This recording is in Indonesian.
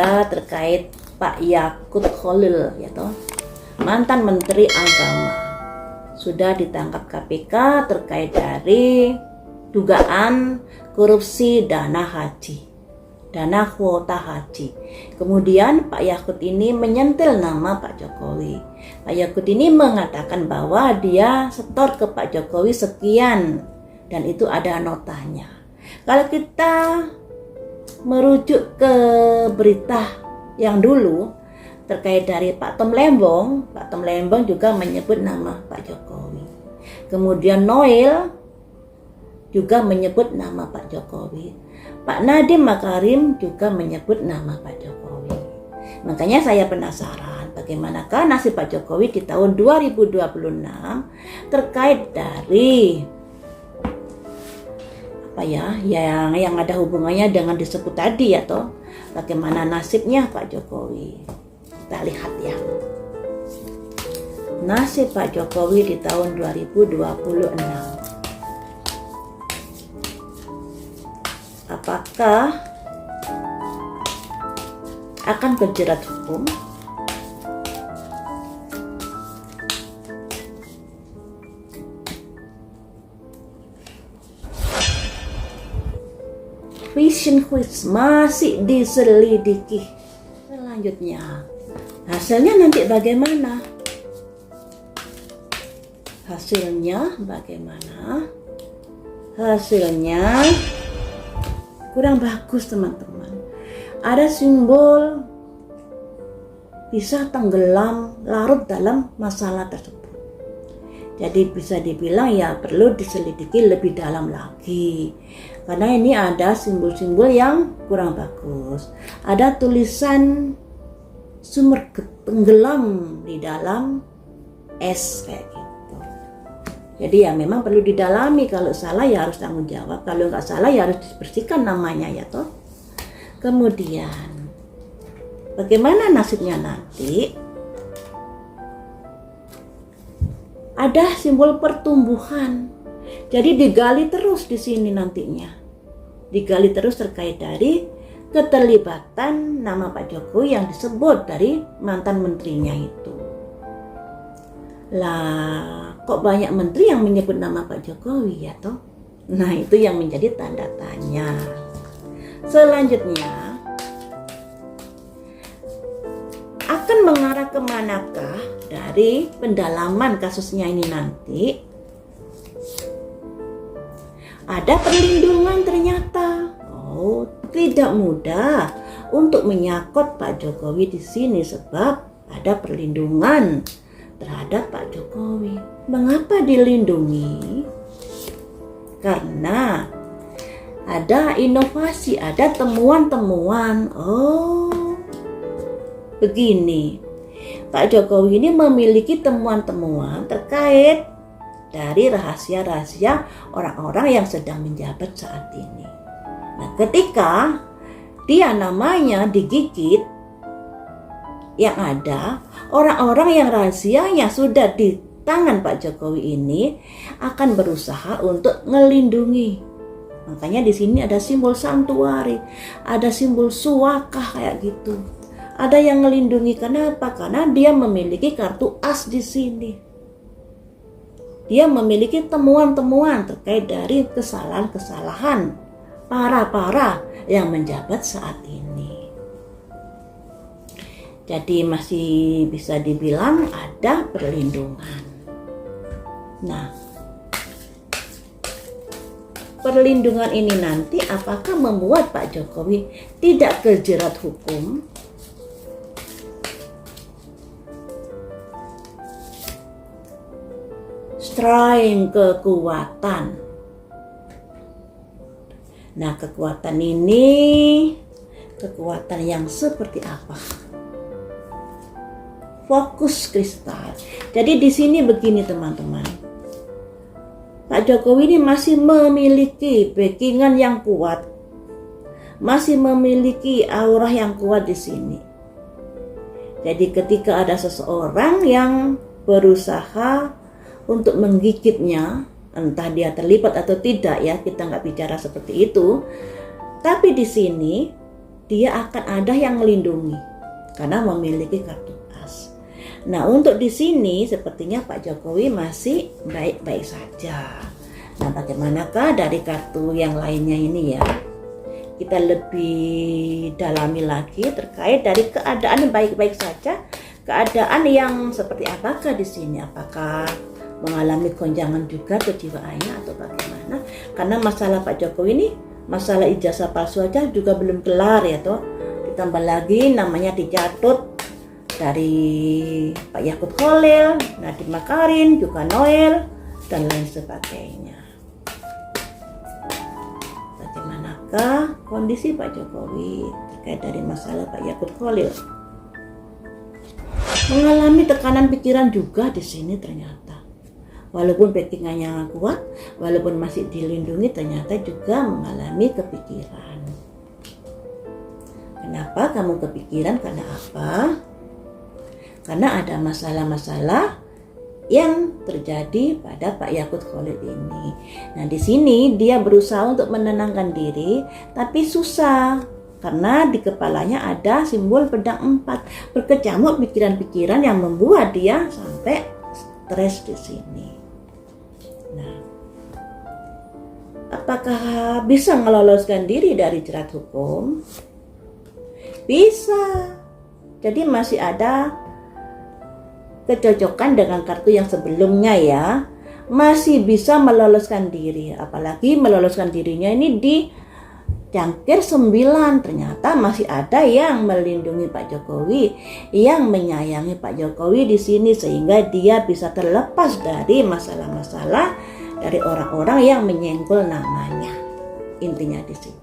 berita terkait Pak Yakut Khalil, ya toh, mantan Menteri Agama, sudah ditangkap KPK terkait dari dugaan korupsi dana haji, dana kuota haji. Kemudian Pak Yakut ini menyentil nama Pak Jokowi. Pak Yakut ini mengatakan bahwa dia setor ke Pak Jokowi sekian dan itu ada notanya. Kalau kita merujuk ke berita yang dulu terkait dari Pak Tom Lembong juga menyebut nama Pak Jokowi. Kemudian Noel juga menyebut nama Pak Jokowi. Pak Nadiem Makarim juga menyebut nama Pak Jokowi. Makanya saya penasaran bagaimanakah nasib Pak Jokowi di tahun 2026 terkait dari apa ya yang ada hubungannya dengan disebut tadi, ya toh. Bagaimana nasibnya Pak Jokowi? Kita lihat ya. Nasib Pak Jokowi di tahun 2026. Apakah akan terjerat hukum? Vision quiz masih diselidiki. Selanjutnya, hasilnya nanti bagaimana? Hasilnya kurang bagus, teman-teman. Ada simbol bisa tenggelam larut dalam masalah tersebut. Jadi bisa dibilang ya perlu diselidiki lebih dalam lagi. Karena ini ada simbol-simbol yang kurang bagus. Ada tulisan sumber tenggelam di dalam es kayak gitu. Jadi ya memang perlu didalami. Kalau salah ya harus tanggung jawab. Kalau nggak salah ya harus dibersihkan namanya, ya toh. Kemudian bagaimana nasibnya nanti? Ada simbol pertumbuhan. Jadi digali terus di sini nantinya. Digali terus terkait dari keterlibatan nama Pak Jokowi yang disebut dari mantan menterinya itu. Lah, kok banyak menteri yang menyebut nama Pak Jokowi, ya toh? Nah, itu yang menjadi tanda tanya. Selanjutnya, akan mengarah kemanakah dari pendalaman kasusnya ini nanti? Ada perlindungan ternyata. Oh, tidak mudah untuk menyangkut Pak Jokowi di sini sebab ada perlindungan terhadap Pak Jokowi. Mengapa dilindungi? Karena ada inovasi, ada temuan-temuan. Oh, begini. Pak Jokowi ini memiliki temuan-temuan terkait dari rahasia-rahasia orang-orang yang sedang menjabat saat ini. Nah, ketika dia namanya digigit, yang ada orang-orang yang rahasianya sudah di tangan Pak Jokowi ini akan berusaha untuk melindungi. Makanya di sini ada simbol santuari, ada simbol suakah kayak gitu. Ada yang melindungi. Kenapa? Karena dia memiliki kartu as di sini. Dia memiliki temuan-temuan terkait dari kesalahan-kesalahan para yang menjabat saat ini. Jadi masih bisa dibilang ada perlindungan. Nah, perlindungan ini nanti apakah membuat Pak Jokowi tidak terjerat hukum? Strength, kekuatan. Nah, kekuatan ini kekuatan yang seperti apa? Fokus kristal. Jadi di sini begini teman-teman. Pak Jokowi ini masih memiliki backingan yang kuat. Masih memiliki aura yang kuat di sini. Jadi ketika ada seseorang yang berusaha untuk menggigitnya, entah dia terlibat atau tidak ya, kita nggak bicara seperti itu. Tapi di sini dia akan ada yang melindungi karena memiliki kartu as. Nah, untuk di sini sepertinya Pak Jokowi masih baik-baik saja. Nah, bagaimanakah dari kartu yang lainnya ini ya? Kita lebih dalami lagi terkait dari keadaan yang baik-baik saja. Keadaan yang seperti apakah di sini? Apakah mengalami gonjangan juga kejiwaannya atau bagaimana? Karena masalah Pak Jokowi ini, masalah ijazah palsu aja juga belum kelar ya toh. Ditambah lagi namanya dijatut dari Pak Yakut Khalil, Nadiem Makarim, juga Noel dan lain sebagainya. Bagaimanakah kondisi Pak Jokowi terkait dari masalah Pak Yakut Khalil? Mengalami tekanan pikiran juga di sini ternyata. Walaupun backingannya kuat, walaupun masih dilindungi, ternyata juga mengalami kepikiran. Kenapa kamu kepikiran? Karena apa? Karena ada masalah-masalah yang terjadi pada Pak Yakut Khalil ini. Nah, di sini dia berusaha untuk menenangkan diri, tapi susah. Karena di kepalanya ada simbol pedang 4, berkecamuk pikiran-pikiran yang membuat dia sampai stres di sini. Nah, apakah bisa meloloskan diri dari jerat hukum? Bisa. Jadi masih ada kecocokan dengan kartu yang sebelumnya ya. Masih bisa meloloskan diri. Apalagi meloloskan dirinya ini di Jangkir 9, ternyata masih ada yang melindungi Pak Jokowi, yang menyayangi Pak Jokowi di sini sehingga dia bisa terlepas dari masalah-masalah dari orang-orang yang menyenggol namanya. Intinya di sini.